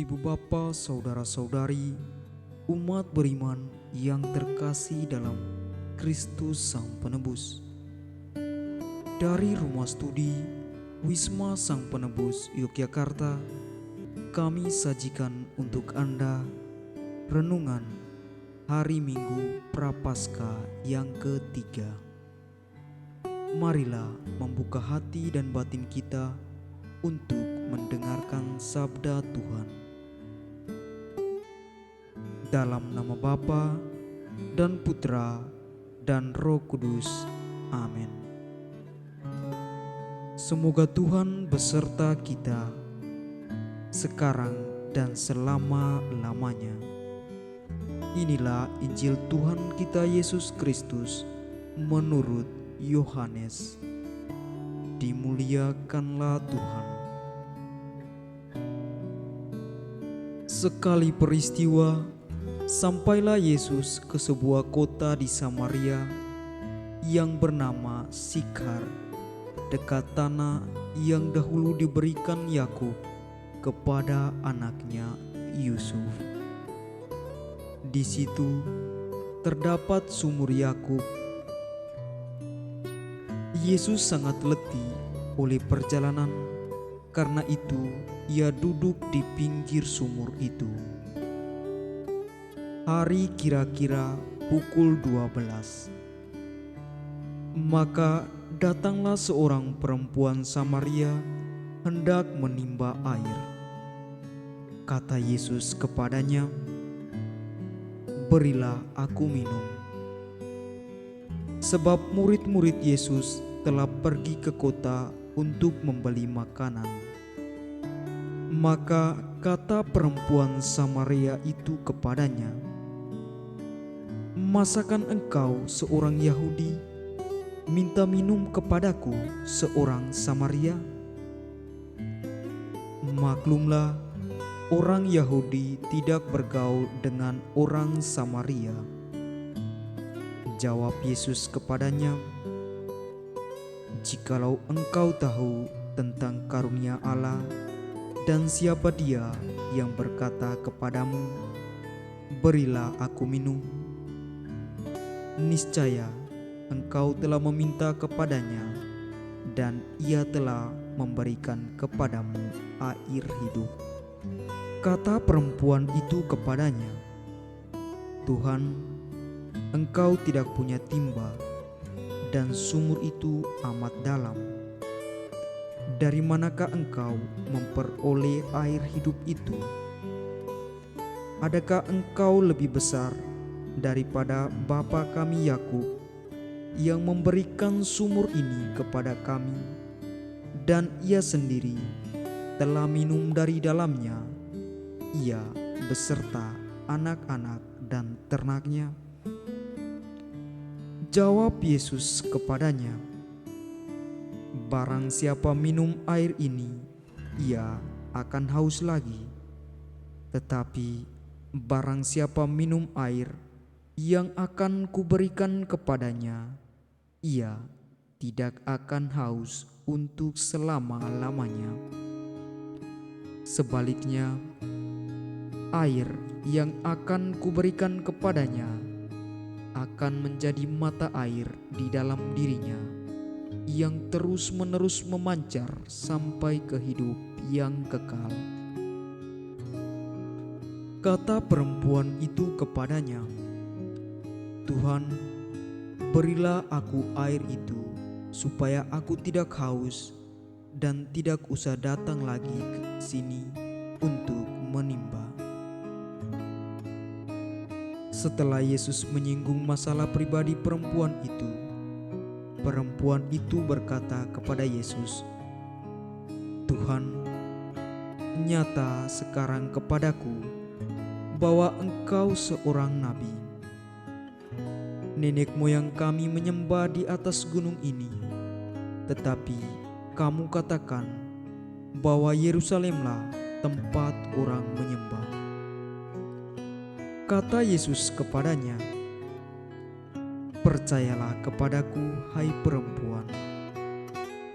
Ibu bapa, saudara-saudari, umat beriman yang terkasih dalam Kristus Sang Penebus. Dari Rumah Studi Wisma Sang Penebus Yogyakarta, kami sajikan untuk Anda renungan hari Minggu Prapaskah yang ketiga. Marilah membuka hati dan batin kita untuk mendengarkan sabda Tuhan. Dalam nama Bapa dan Putra dan Roh Kudus. Amin. Semoga Tuhan beserta kita sekarang dan selama-lamanya. Inilah Injil Tuhan kita Yesus Kristus menurut Yohanes. Dimuliakanlah Tuhan. Sekali peristiwa, sampailah Yesus ke sebuah kota di Samaria yang bernama Sikhar, dekat tanah yang dahulu diberikan Yakub kepada anaknya Yusuf. Di situ terdapat sumur Yakub. Yesus sangat letih oleh perjalanan, karena itu ia duduk di pinggir sumur itu. Hari kira-kira pukul 12. Maka datanglah seorang perempuan Samaria hendak menimba air. Kata Yesus kepadanya, "Berilah aku minum." Sebab murid-murid Yesus telah pergi ke kota untuk membeli makanan. Maka kata perempuan Samaria itu kepadanya, "Masakan engkau seorang Yahudi minta minum kepadaku seorang Samaria?" Maklumlah, orang Yahudi tidak bergaul dengan orang Samaria. Jawab Yesus kepadanya, "Jikalau engkau tahu tentang karunia Allah dan siapa Dia yang berkata kepadamu, 'Berilah aku minum,' niscaya engkau telah meminta kepadanya dan Ia telah memberikan kepadamu air hidup." Kata perempuan itu kepadanya, "Tuhan, engkau tidak punya timba, dan sumur itu amat dalam. Dari manakah engkau memperoleh air hidup itu? Adakah engkau lebih besar daripada bapa kami Yakub, yang memberikan sumur ini kepada kami, dan ia sendiri telah minum dari dalamnya, ia beserta anak-anak dan ternaknya?" Jawab Yesus kepadanya, "Barang siapa minum air ini, ia akan haus lagi. Tetapi barang siapa minum air yang akan kuberikan kepadanya, ia tidak akan haus untuk selama-lamanya. Sebaliknya, air yang akan kuberikan kepadanya akan menjadi mata air di dalam dirinya, yang terus-menerus memancar sampai ke hidup yang kekal." Kata perempuan itu kepadanya, "Tuhan, berilah aku air itu, supaya aku tidak haus dan tidak usah datang lagi ke sini untuk menimba." Setelah Yesus menyinggung masalah pribadi perempuan itu berkata kepada Yesus, "Tuhan, nyata sekarang kepadaku bahwa engkau seorang nabi. Nenek moyang kami menyembah di atas gunung ini, tetapi kamu katakan bahwa Yerusalemlah tempat orang menyembah." Kata Yesus kepadanya, "Percayalah kepadaku, hai perempuan,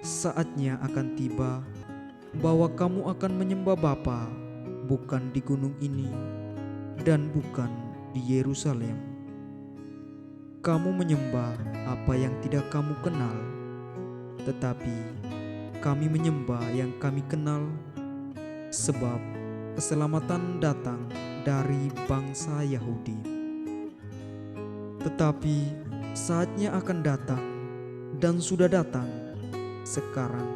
saatnya akan tiba bahwa kamu akan menyembah Bapa bukan di gunung ini dan bukan di Yerusalem. Kamu menyembah apa yang tidak kamu kenal, tetapi kami menyembah yang kami kenal, sebab keselamatan datang dari bangsa Yahudi. Tetapi saatnya akan datang dan sudah datang sekarang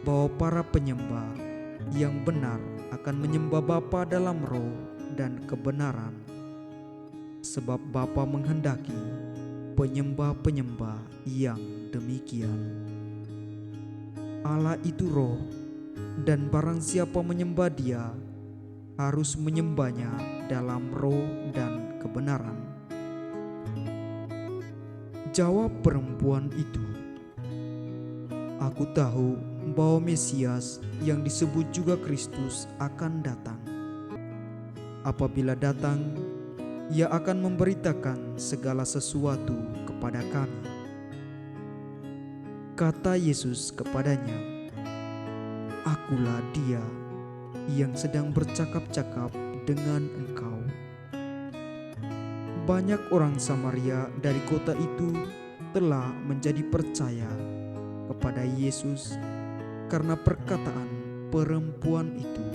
bahwa para penyembah yang benar akan menyembah Bapa dalam roh dan kebenaran, sebab Bapa menghendaki penyembah-penyembah yang demikian. Allah itu roh, dan barang siapa menyembah Dia harus menyembahnya dalam roh dan kebenaran. Jawab perempuan itu, "Aku tahu bahwa Mesias yang disebut juga Kristus akan datang. Apabila datang, Ia akan memberitakan segala sesuatu kepada kami." Kata Yesus kepadanya, "Akulah Dia yang sedang bercakap-cakap dengan engkau." Banyak orang Samaria dari kota itu telah menjadi percaya kepada Yesus karena perkataan perempuan itu.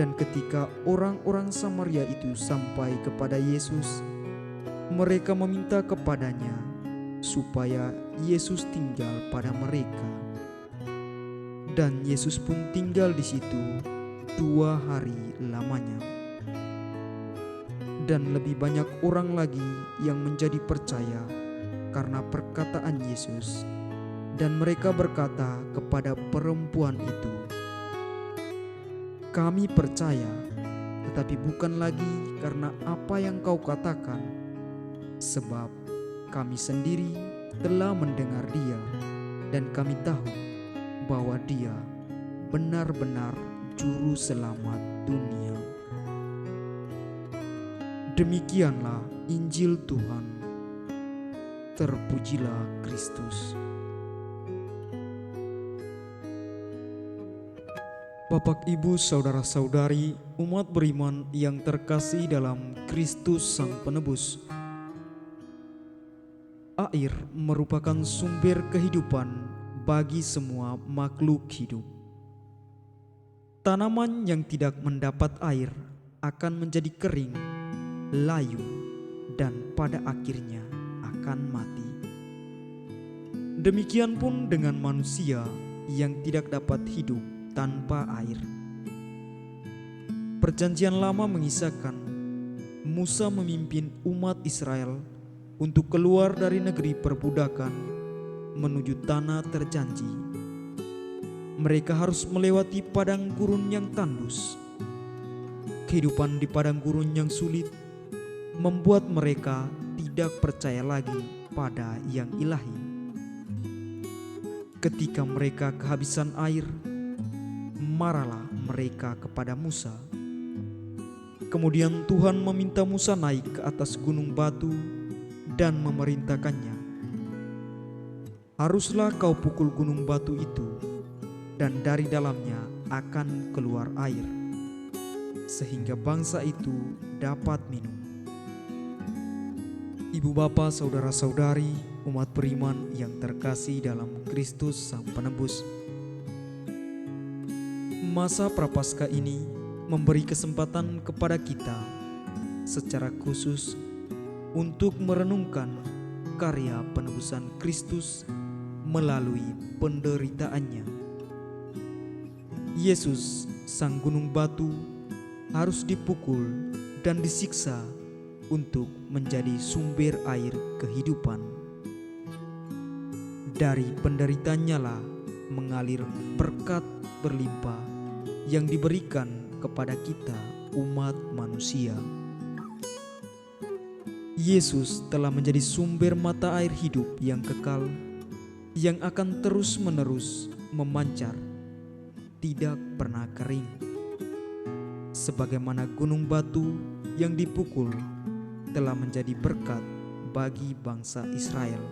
Dan ketika orang-orang Samaria itu sampai kepada Yesus, mereka meminta kepadanya supaya Yesus tinggal pada mereka. Dan Yesus pun tinggal di situ 2 hari lamanya. Dan lebih banyak orang lagi yang menjadi percaya karena perkataan Yesus. Dan mereka berkata kepada perempuan itu, "Kami percaya, tetapi bukan lagi karena apa yang kau katakan, sebab kami sendiri telah mendengar Dia, dan kami tahu bahwa Dia benar-benar Juru Selamat dunia." Demikianlah Injil Tuhan. Terpujilah Kristus. Bapak, Ibu, saudara-saudari, umat beriman yang terkasih dalam Kristus Sang Penebus. Air merupakan sumber kehidupan bagi semua makhluk hidup. Tanaman yang tidak mendapat air akan menjadi kering, layu, dan pada akhirnya akan mati. Demikian pun dengan manusia yang tidak dapat hidup tanpa air. Perjanjian Lama mengisahkan Musa memimpin umat Israel untuk keluar dari negeri perbudakan menuju tanah terjanji. Mereka harus melewati padang gurun yang tandus. Kehidupan di padang gurun yang sulit membuat mereka tidak percaya lagi pada yang ilahi. Ketika mereka kehabisan air, marahlah mereka kepada Musa. Kemudian Tuhan meminta Musa naik ke atas gunung batu dan memerintahkannya, "Haruslah kau pukul gunung batu itu, dan dari dalamnya akan keluar air, sehingga bangsa itu dapat minum." Ibu bapa, saudara-saudari, umat beriman yang terkasih dalam Kristus Sang Penebus. Masa Prapaskah ini memberi kesempatan kepada kita secara khusus untuk merenungkan karya penebusan Kristus melalui penderitaannya. Yesus, Sang Gunung Batu, harus dipukul dan disiksa untuk menjadi sumber air kehidupan. Dari penderitaannya lah mengalir berkat berlimpah yang diberikan kepada kita umat manusia. Yesus telah menjadi sumber mata air hidup yang kekal, yang akan terus-menerus memancar, tidak pernah kering. Sebagaimana gunung batu yang dipukul telah menjadi berkat bagi bangsa Israel,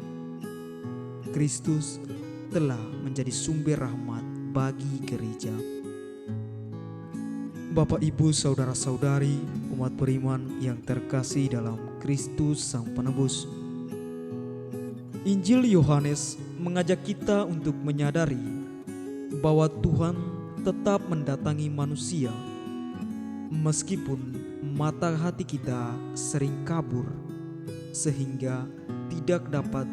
Kristus telah menjadi sumber rahmat bagi gereja. Bapak, Ibu, saudara-saudari, umat beriman yang terkasih dalam Kristus Sang Penebus. Injil Yohanes mengajak kita untuk menyadari bahwa Tuhan tetap mendatangi manusia meskipun mata hati kita sering kabur sehingga tidak dapat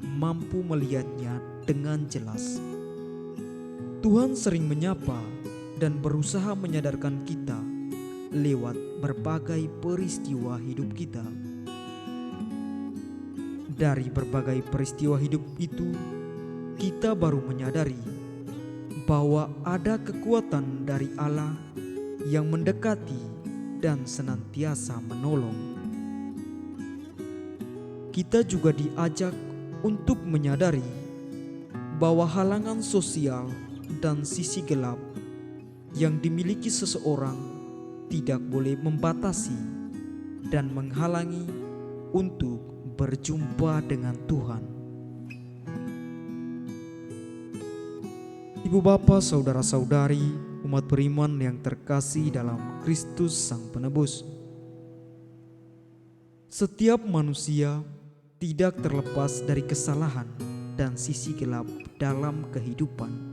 mampu melihatnya dengan jelas. Tuhan sering menyapa dan berusaha menyadarkan kita lewat berbagai peristiwa hidup kita. Dari berbagai peristiwa hidup itu, kita baru menyadari bahwa ada kekuatan dari Allah yang mendekati dan senantiasa menolong. Kita juga diajak untuk menyadari bahwa halangan sosial dan sisi gelap yang dimiliki seseorang tidak boleh membatasi dan menghalangi untuk berjumpa dengan Tuhan. Ibu bapa, saudara-saudari, umat beriman yang terkasih dalam Kristus Sang Penebus. Setiap manusia tidak terlepas dari kesalahan dan sisi gelap dalam kehidupan.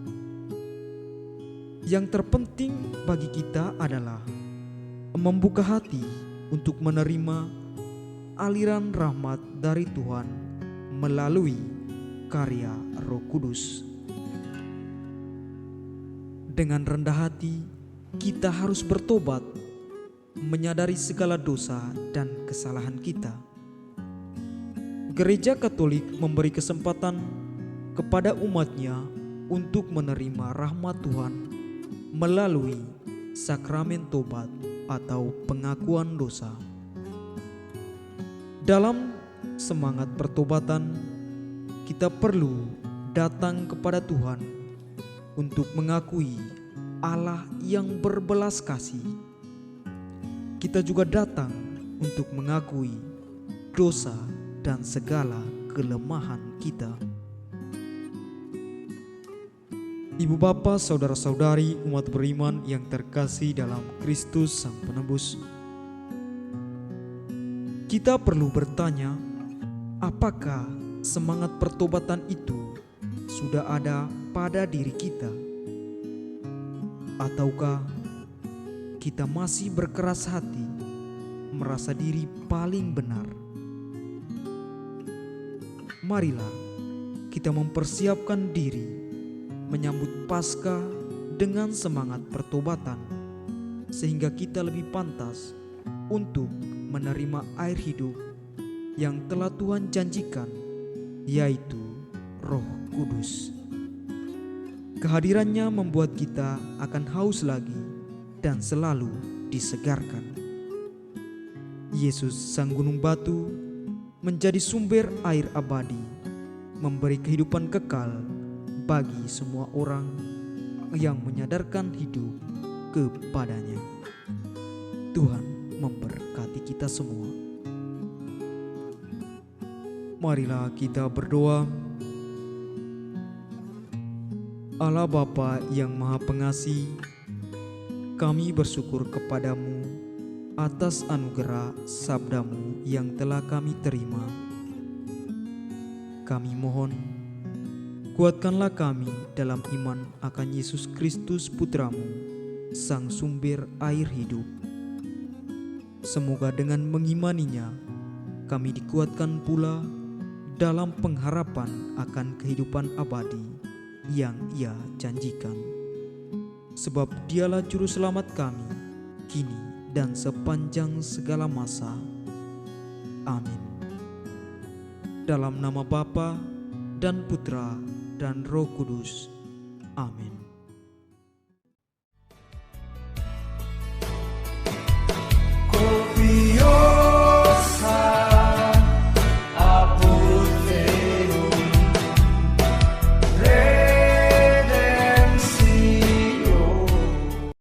Yang terpenting bagi kita adalah membuka hati untuk menerima aliran rahmat dari Tuhan melalui karya Roh Kudus. Dengan rendah hati, kita harus bertobat, menyadari segala dosa dan kesalahan kita. Gereja Katolik memberi kesempatan kepada umatnya untuk menerima rahmat Tuhan melalui sakramen tobat atau pengakuan dosa. Dalam semangat pertobatan, kita perlu datang kepada Tuhan untuk mengakui Allah yang berbelas kasih. Kita juga datang untuk mengakui dosa dan segala kelemahan kita. Ibu bapa, saudara-saudari, umat beriman yang terkasih dalam Kristus Sang Penebus. Kita perlu bertanya, apakah semangat pertobatan itu sudah ada pada diri kita? Ataukah kita masih berkeras hati, merasa diri paling benar? Marilah kita mempersiapkan diri menyambut Paskah dengan semangat pertobatan, sehingga kita lebih pantas untuk menerima air hidup yang telah Tuhan janjikan, yaitu Roh Kudus. Kehadirannya membuat kita akan haus lagi dan selalu disegarkan. Yesus, Sang Gunung Batu, menjadi sumber air abadi, memberi kehidupan kekal bagi semua orang yang menyadarkan hidup kepadanya. Tuhan memberkati kita semua. Marilah kita berdoa. Allah Bapa yang Maha Pengasih, kami bersyukur kepadamu atas anugerah sabdamu yang telah kami terima. Kami mohon, kuatkanlah kami dalam iman akan Yesus Kristus Putramu, Sang Sumber air hidup. Semoga dengan mengimaninya, kami dikuatkan pula dalam pengharapan akan kehidupan abadi yang Ia janjikan. Sebab Dialah Juru Selamat kami, kini dan sepanjang segala masa. Amin. Dalam nama Bapa dan Putra dan Roh Kudus. Amin.